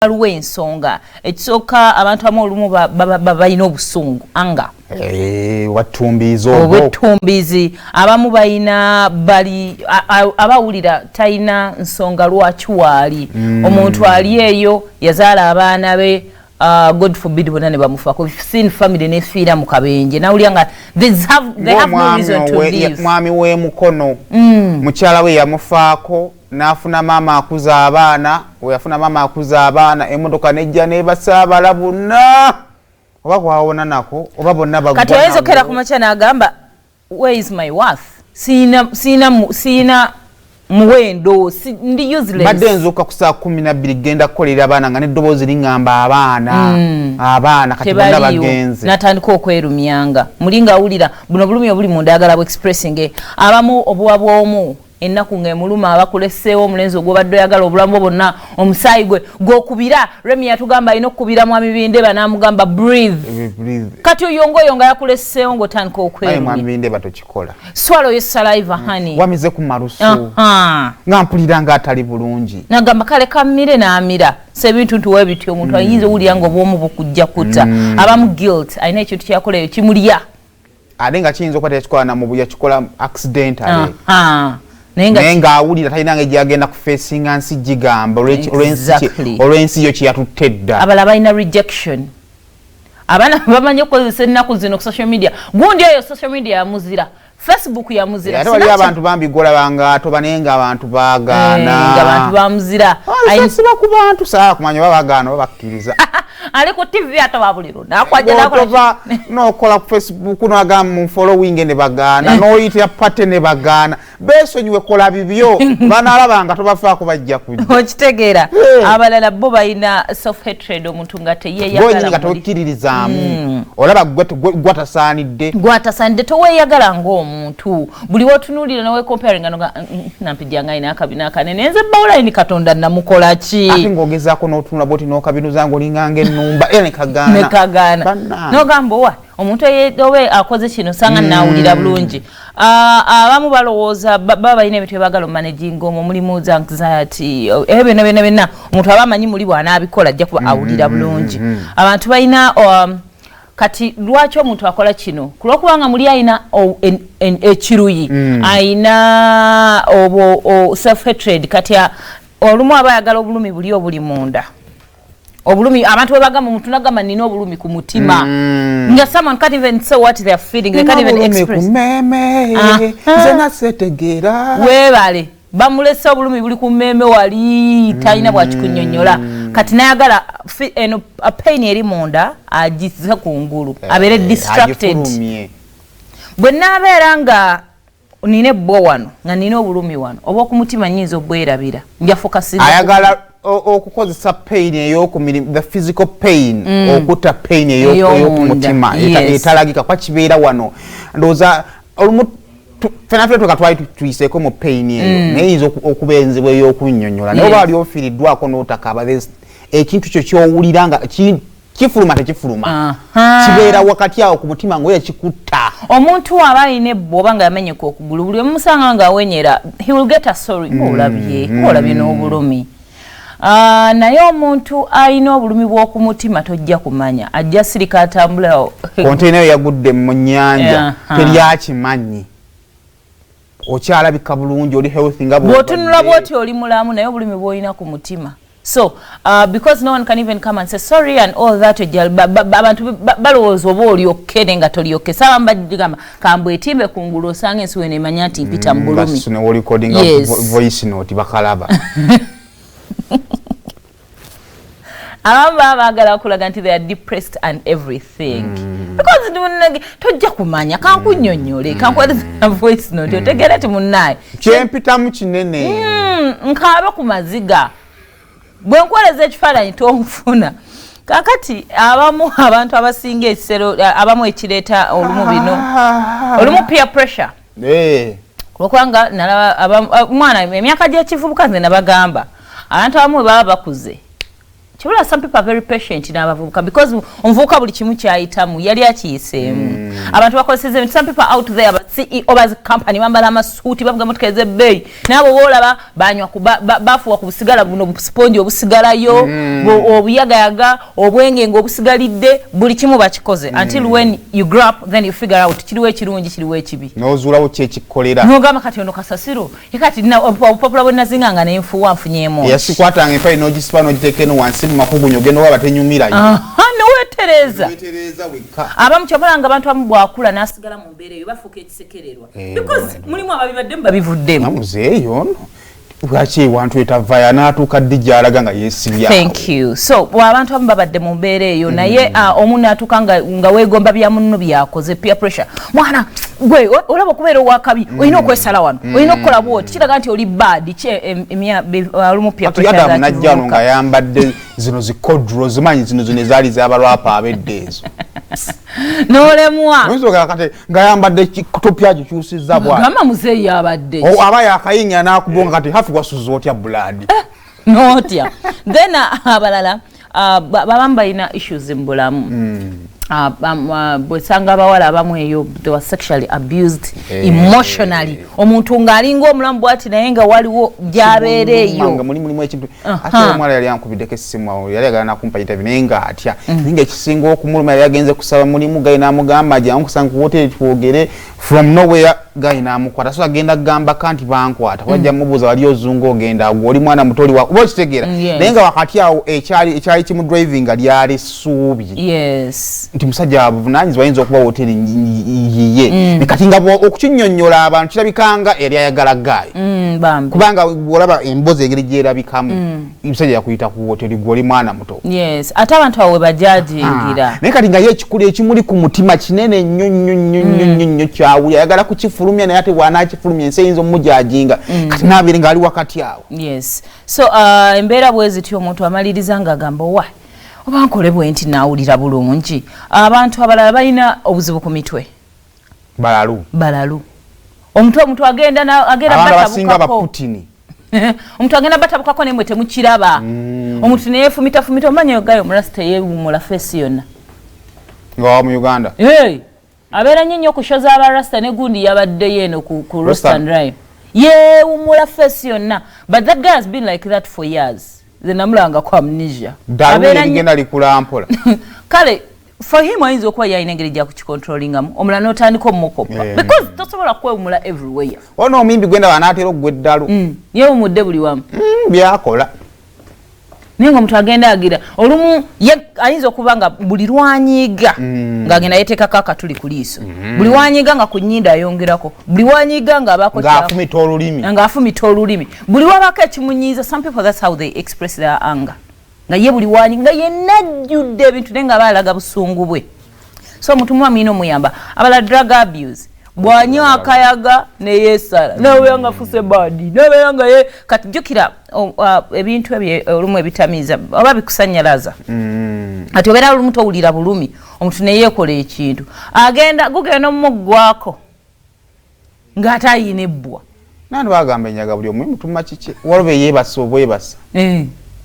Waliwo ensonga ekisooka abantu abamu olumu balina obusungu anga watumbizo obwetumbizi abamu balina abawulira talina nsonga lwaki waali omuntu ali eyo yazaala abaana be God forbid bonna ne bamufaako seen family nefiira mu kabenje nawulira nga they have no reason to live. Mwami we mukono mukyala we yamufaako nafuna mama akuza abaana oyafuna mama akuza abaana emotoka nejja nebasaabala bonna oba kwawona nako oba bonna bagwa kati ayezokera ku macha n'agamba where is my worth sina muwendo ndi useless badde nzuka ku saa 12 genda kukolera abaana nga neddobozi lingamba abaana kati bonna bagenze natandika okwerumyanga mulinga awulira buno bulumi obuli mu ndagala bu expressing abamu obuwa bw'omu ennaku ng'emuluma abakuleseewo omulenzi ogwobadde oyagala obulamu bwonna omusaayi gwe gw'okubira Remi yatugamba alina okukubira mwami Bindeba n'amugamba breathe kati oyongoyonga yakuleseewo ng'otandika okwerumya mwami Bindeba tokikola swallow your saliva honey wamize ku malusu nga mpulira nga atali bulungi nagamba kale kammire n'amira sebintu ntuwe bityo omuntu ayinza owulira ng'obwomu bukujja kuta abamu guilt alina ekintu kyakola eyo kimulya ate nga kiyinza okuba tekikola namubuya kikola accidentally nenga awulira talina nga gyagenda ku facinga nsi gigamba olw'ensi yo kyeyatutte dda abala balina rejection abaana bamanyi okukozesa ennaku zino ku social media gundi eyo social media yamuzira Facebook yamuzira ate wali abantu bambi golabanga tobanenga abantu baagaana nga abantu bamuzira ayinsiba ku bantu saa kumanya babagaana babakkiriza ali ku TV atababuliro nakwaje nakola nokola ku Facebook n'agamba mu following ne bagaana noyita pate ne bagaana besonyiwe kola bibyo banalabanga tobafaako bajja kujja okitegeera abalala bo balina self hatred omuntu nga teyeyagala nga tokkiririzaamu olaba gwatasaanidde toweyagala ng'omuntu buli wotunuulira nawe comparing nga nampijjanga ina akabina kanene nze bawulayini katonda namukola ki ate ng'ogezaako n'otunula bwoti n'okabinuza ng'olinganga ennumba nekagaana n'ogamba owa omuntu owe akoze kino sanga naawulira bulungi abamu balowooza baba balina ebintu byebagala omanaging omwo mulimu za anxiety ebyo byonna omuntu aba amanyi muli bw'anaabikola ajja kuba awulira bulungi abantu balina kati lwaki omuntu akola kino kulwokubanga muli ayina ekiruyi ayina self hatred kati olumu aba ayagala obulumi buli obuli munda obulumi abantu webagamba omuntu nagamba nina obulumi ku mutima nga someone can't even say what they are feeling they can't even express nze nasetegeera webale bamulesa obulumi buli ku mmeme wali talina bwakikunyonyola kati nayagala pain eri munda agize kungulu abere distracted bwe naabeera nga nina ebbo wano nga nina obulumi wano oba okumutima nyinza obwerabira njafokasiza ayagala okukozesa pain ey'okumirimu the physical pain okutta pain ey'okumutima etalagika kwa kibeera wano ndowooza olumu fena tweka twali tuyiseeko mu pain eyo naye yinza okubenzebwa ey'okunnyonnyola naye oba ali ofiiriddwako n'otakaaba ekintu kyo kyowulira nga kifuluma tekifuluma kibeera wakati awo ku mutima ng'oyo kikutta omuntu aba alina ebbo oba nga yamenyeka okugulu buli omusanga nga awenyera he will get a sorry olabye n'obulumi naye omuntu alina obulumi bw'okumutima tojja kumanya ajja sirika atambula konteyina eyo yagudde mu nnyanja teryakimanyi okyalabika bulungi oli healthy nga bw'otunula bw'oti oli mulamu naye obulumi bw'olina ku mutima so because no one can even come and say sorry and all that abantu balowooza oba olyokke ne nga tolyokke saaba mbagamba kambwetimbe kungulu osanga ensi weno emanya nti mpita mu bulumi voice note bakalaba abamu baba baagala okulaga nti they are depressed and everything because tojja kumanya kankunnyonnyole kankuweleza voice note otegeera ti munnaye kyempitamu kinene nkaabe ku maziga bwe nkweleza ekifaananyi tonfuna kakati abamu abantu abasinga ekisero abamu ekireeta olumu bino olumu peer pressure olwokubanga nalaba mwana emyaka gy'ekivubuka nze nabagamba abantu abamu bwe baba bakuze Chibula, some people are very patient n'abavubuka because omuvubuka buli kimu kyayitamu yali akiyiseemu. Abantu bakozeseza some people out there but CEO baz company bambala amasuuti bavuga motoka ez'ebbeeyi nabo boolaba banywa bafuwa ku busigala buno sponge obusigalayo obuyagayaga obwenge ng'obusigalidde buli kimu bakikoze until when you grow up then you figure out kiriwo ekirungi kiriwo ekibi n'ozuulawo kyekikolera n'ogamba kati ono kasasiro yakati popula bwe nazinganga n'enfuwa nfunyeemu yasikwatanga empale n'ogisipa n'ogiteeka eno wansi mu makugunyo ogenda waba tenyumirayo nowetereza abamu kyobulanga abantu abamu bwakula n'asigala mu mbeera eyo bafuuka ekisekererwa because mulimu ababibaddemu babivuddemu namuzeeyo ono lwaki ewantu etavaya n'atuuka ddi gy'alaga nga yeesibyawo. Thank you. So abantu abamu babadde mu mbeera eyo naye omu n'atuuka nga weegomba bya munno byakoze peer pressure mwana gwe olaba okubeera owakabi olina okwesala wano olina okukola bwoti kiraga nti oli bad olumu peer pressure adamu najja wano nga yambadde zino zikodro zimanyi zino ezaali z'abalwapa ab'edda ezo n'olemwa kati nga yambadde kitopya kikyusizza bwati gamba muzeeyi yabadde aba yakayinya n'akubonga kati hafi wasuza otya buladi n'otya then abalala babamu balina issues mu bulamu bwesanga abawala abamu eyo they were sexually abused emotionally omuntu ng'alinga omulamu bwati naye nga waliwo gy'abeera eyo nga mulimu ekintu ate omwala yali ankubiddeko essimu awo yali agala nakumpa interview naye ng'atya naye nga ekisinga okumuluma yali agenze kusaba mulimu gayi n'amugamba gye amukusanga ku hoteri twogere from nowhere gayi n'amukwata so agenda kugamba kanti bankwata wajja mubuuza wali ozunga ogenda agwo oli mwana mutoli wa oba okitegeera naye nga wakati awo ekyali kimu driving lyali essuubi nti musajja abuvunaanyizibwa ayinza okuba hoteri yiye kati nga okukinnyonnyola abantu kirabikanga yali ayagala gayi kubanga olaba emboozi engeri gyerabikamu musajja yakuyita ku hoteri gw'oli mwana muto ate abantu awo we bajajingira naye kati nga ye ekikulu ekimuli ku mutima kinene nnyo nnyo nnyo nnyo nnyo kyawuli ayagala kukifulumya naye ate bw'anaakifulumya ensi eyinza omujajinga kati n'abeere ng'ali wakati awo so embeera bwe zityo omuntu amaliriza ng'agamba wa oba nkole bwe nti naawulira bulungi abantu abalala balina obuzibu ku mitwe balalu omuntu agenda batabukako omuntu agenda batabukako naye mwe temukiraba omuntu neyeefumita omanya yogayo omulasita yeewumula feesi yonna nga mu Uganda abeera nnyo okushoza abarasta ne gundi yabaddeyo eno ku Rostan Drive yeewumula feesi yonna but that guy has been like that for years namulanga kwa amnesia ngenda likulampola kale for him ayinza okuba yalina engeri gya kukicontrollingamu omulala n'otandika omukopa because tosobola kwewumula everywhere ono omimbi gwenda wanaatera okugwa eddalu yeewumudde buli wamu byakola naye nga omuntu agenda agira olumu ayinza okuba nga buli lwanyiiga ng'agenda yeteekako akatuli ku liiso buli lwanyiiga nga ku nnyindo ayongerako buli lwanyiiga ng'afumita olulimi buli wabako ekimunyiiza some people that's how they express their anger nga ye buli wanyiiga nga yenna ajjudde ebintu naye nga baalaga busungu bwe so omuntu muba mulina omuyamba abala drug abuse bwanywa akayaga neyeesala nabeera nga fuse badi nabeera nga ye kati jjukira ebintu ebyo olumu ebitamiiza oba bikusanyalaza ati obeera olumu towulira bulumi omuntu neyeekola ekintu gugenda omumuggwako ng'ate ayina ebbwa nani bagamba enyaga buli omu mutuma kiki waloba yeebasa obwebasa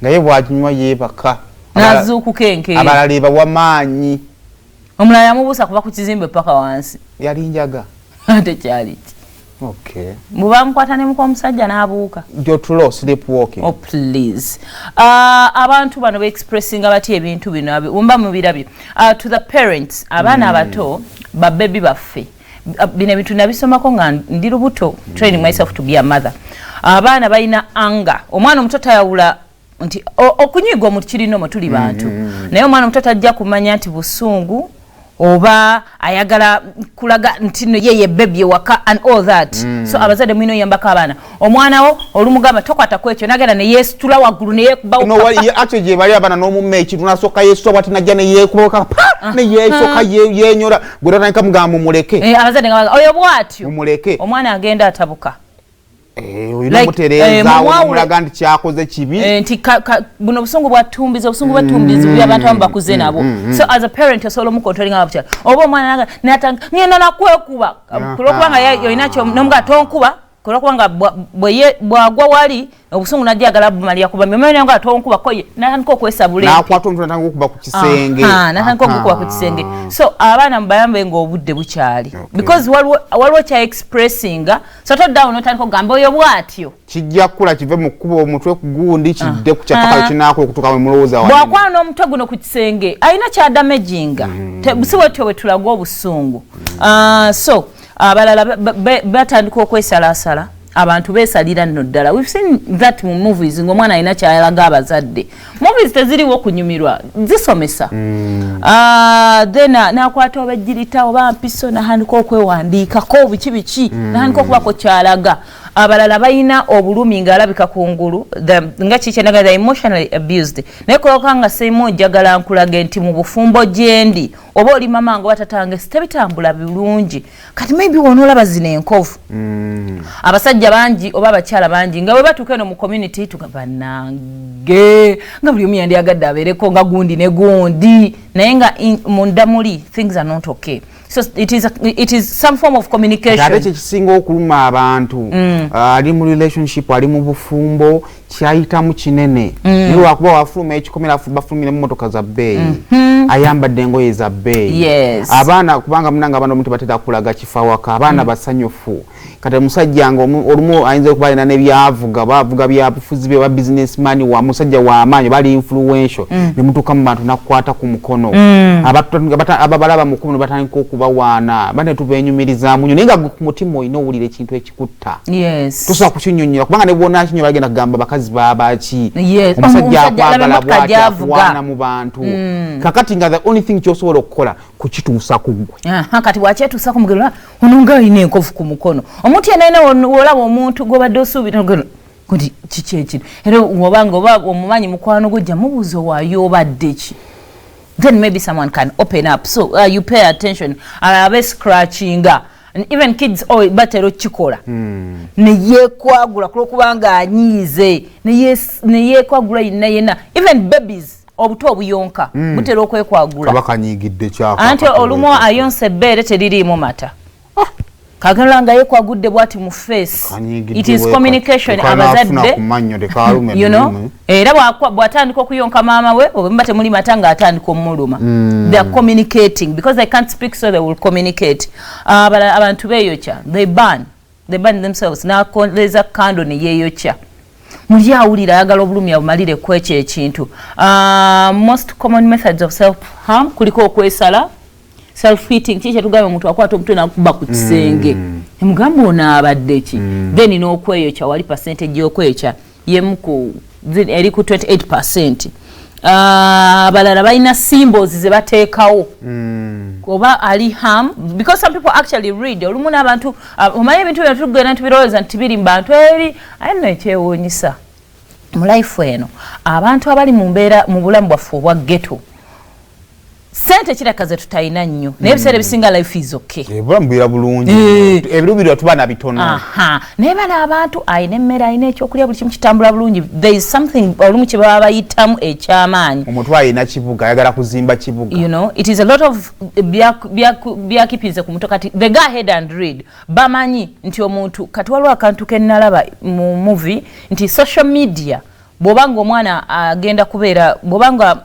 nga ye bwaginywa yeebaka nazuukuka enkeera abalala ebawa maanyi omulala yamubuusa kuva ku kizimbe paka wansi yali njaga ate kyali mubamukwata ne muka omusajja n'abuuka jotulo sleepwalking please abantu bano beexpressinga batya ebintu bino mba mubirabyo to the parents abaana abato babebi baffe bino ebintu nabisomako nga ndi lubuto training myself to be a mother abaana balina anga omwana omuto tayawula nti okunyiga omuntu kirina tuli bantu naye omwana omuto tajja kumanya nti busungu oba ayagala kulaga nti yeye baby waka and all that so abazadde mwino yambaka abaana omwana wo olumugamba tokwata kwekyo nagenda ne yesitula waggulu ne yekubawo no wali actually je bali abana no mumechi tunasoka yesu bati najja ne yekubawo ne yesoka yenyora gurana kamugamba muleke abazadde ngaba oyo bwatyo muleke omwana agenda atabuka oyina mutereza omulaga nti kyakoze kibi nti buno obusungu bwatumbiza abantu abamu bakuze nabo so as a parent osobola omucontrolling abakyala oba omwana ngenda nakwekuba kulwokuba nga yoyina kyo nomuga tonkuba kola kubanga bwagwa wali obusungu najagala bumalia kuba mmene nga tonkuba koye natandika okwesabula na kwatu omuntu natandika okuba ku kisenge natandika okuba ku kisenge so abaana mbayambe ngo obudde bukyali because waliwo kya expressing so to down otandika ogamba oyo bwatyo kijja kula kive mu kuba omutwe ku gundi kidde ku kyapaka kinako okutuka mu mulowooza wa bwakwana n'omutwe guno ku kisenge alina kya damaginga busiwetyo bwe tulaga obusungu so abalala batandika okwesalasala abantu besalira nno ddala. We've seen that mu movies ng'omwana alina kyalaga abazadde. Movies teziriwo kunyumirwa zisomesa. Then nakwata obejjirita oba mpiso nahandika okwewandiikako biki nahandika okubako kyalaga. Abalala bayina obulumi ng'alabika kungulu nga kikyenaga the emotionally abused. Naye koloka nga seimu njagala nkulaga nti mu bufumbo gyendi oba oli mama nga watatange sitebitambula bulungi kati maybe wonolaba zino enkovu. Abasajja bangi oba abakyala bangi nga bwe batuuka eno mu community tugabanange nga buli omu yandiyagadde abeereko nga gundi ne gundi naye nga munda muli things are not okay. So it is some form of communication. Ate kisinga okuluma abantu ali mu relationship ali mu bufumbo kyayitamu kinene niwe wakuba wafuluma ekikomera bafulumira mu motoka za bbeeyi ayambadde engoye za bbeeyi abaana kubanga munanga abaana omuntu batera kulaga kifawaka abaana basanyufu kati musajja nga olumu ayinza okuba alina nebyavuga bavuga byabufuzi bye ba businessman wa musajja wa amaanyi bali influential ne mutuuka mu bantu nakukwata ku mukono ababalaba mu kkubo batandika okubawaana bane tubenyumirizamu nnyo naye nga ku mutima olina owulira ekintu ekikutta tosobola kukinyonnyola kubanga ne bwona kinyonyola bagenda kugamba bakazi babaki omusajja akwagala bw'ati akuwaana mu bantu kakati nga the only thing kyosobola okukola kukituusa ku ggwe kati bwakyetuusa ku mugero ono nga alina enkovu ku mukono omuntu yenna olaba omuntu gw'obadde osuubira kuti kiki ekino era obanga oba omumanyi mukwano gojja mubuuza waayo obadde ki then maybe someone can open up so you pay attention abe scratchinga and even kids batero kikola ne yekwagula kubanga anyize ne yekwagula yena even babies obuto obuyonka butera okwekwagula abakanyigidde kyako anti olumo ayonse bere teririmu mata kagalanga yekwagudde bwati mu face it is communication abazadde you know era bwatandika okuyonka mama we obimba temuli matanga atandika omuluma they are communicating because they can't speak so they will communicate abantu beyokya they burn themselves na leza kando ne yeyokya muli awulira ayagala obulumi abumalire kwekyo ekintu most common methods of self harm kuliko okwesala self-hitting chiche tugabe omuntu akwata omutwe nakuba ku kisenge emugamba ona abadde ki then n'okweyocha wali percentage y'okweyocha yemuku eri ku 28%. Abalala balina symbols ze bateekawo oba ali harm because some people actually read olumu n'abantu omanyi ebintu bino tugenda tubirowooza nti biri mu bantu eri ayina ekyewuunyisa mu life eno abantu abali mu mbeera mu bulamu bwaffe obwa ghetto sente kiraka ze tutayina nnyo naye ebiseera ebisinga life is okay bulamu bwira bulungi ebirubirwa tuba na bitono naye bano abantu ayina emmere ayina ekyokulya buli kimu kitambula bulungi there is something olumu kye baba bayitamu ekyamaanyi omuntu ayina kibuga ayagala kuzimba kibuga you know it is a lot of byakipinze ku muto kati they go ahead and read bamanyi nti omuntu kati waliwo akantu kennalaba mu movie nti social media bw'obanga omwana agenda kubeera bw'obanga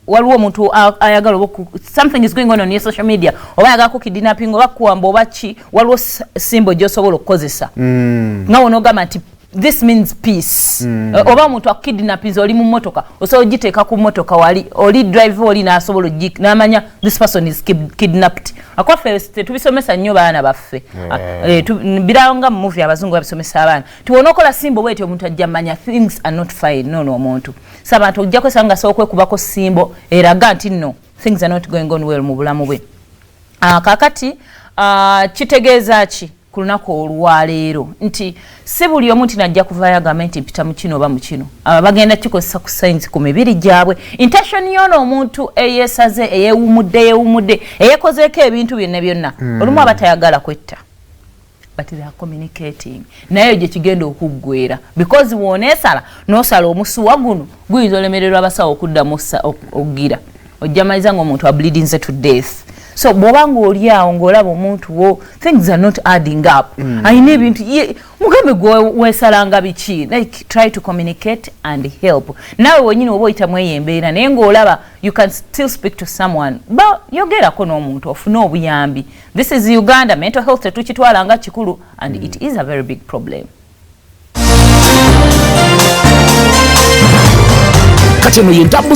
waliwo omuntu ayagala something is going on your social media oba ayagala ku kidnapping oba kuwamba oba ki waliwo symbol gy'osobola okukozesa nga wonogamba nti this means peace oba omuntu akukidnappinze oli mu motoka osobola ogiteeka ku motoka wali oli drive oli n'asobola n'amanya this person is kidnapped akwaffe tetubisomesa nnyo baana baffe birawo nga mu movie abazungu babisomesa abaana tiwona okola simbo bweti omuntu ajja manya things are not fine no omuntu sabantu ojja kwesanga nga sokwekubako simbo eraga nti no things are not going on well mu bulamu bwe kakati kitegeeza ki ku lunaku olwaleero nti si buli omu nti najja kuvaayo agamba nti mpita mu kino oba mu kino bagenda kikozesa ku sayinsi ku mibiri gyabwe intention yoono omuntu eyeesaze eyeewumudde eyekozeeko ebintu byonna olumu aba tayagala kwetta but they are communicating naye gye kigenda okuggwera because wooneesala n'osala omusuwa guno guyinza olemererwa abasawo okuddamu okugira ojja maliza ng'omuntu ableedinze to death So bwobanga oli awo ng'olaba omuntu wo, things are not adding up. Ayina ebintu mugambe gwe weesalanga biki, like try to communicate and help. Nawe wenyini oba oyitamu eyo embeera naye ng'olaba you can still speak to someone, ba yogerako n'omuntu ofune obuyambi. This is Uganda, mental health tetukitwala nga kikulu and it is a very big problem. Kati eno y'entambuza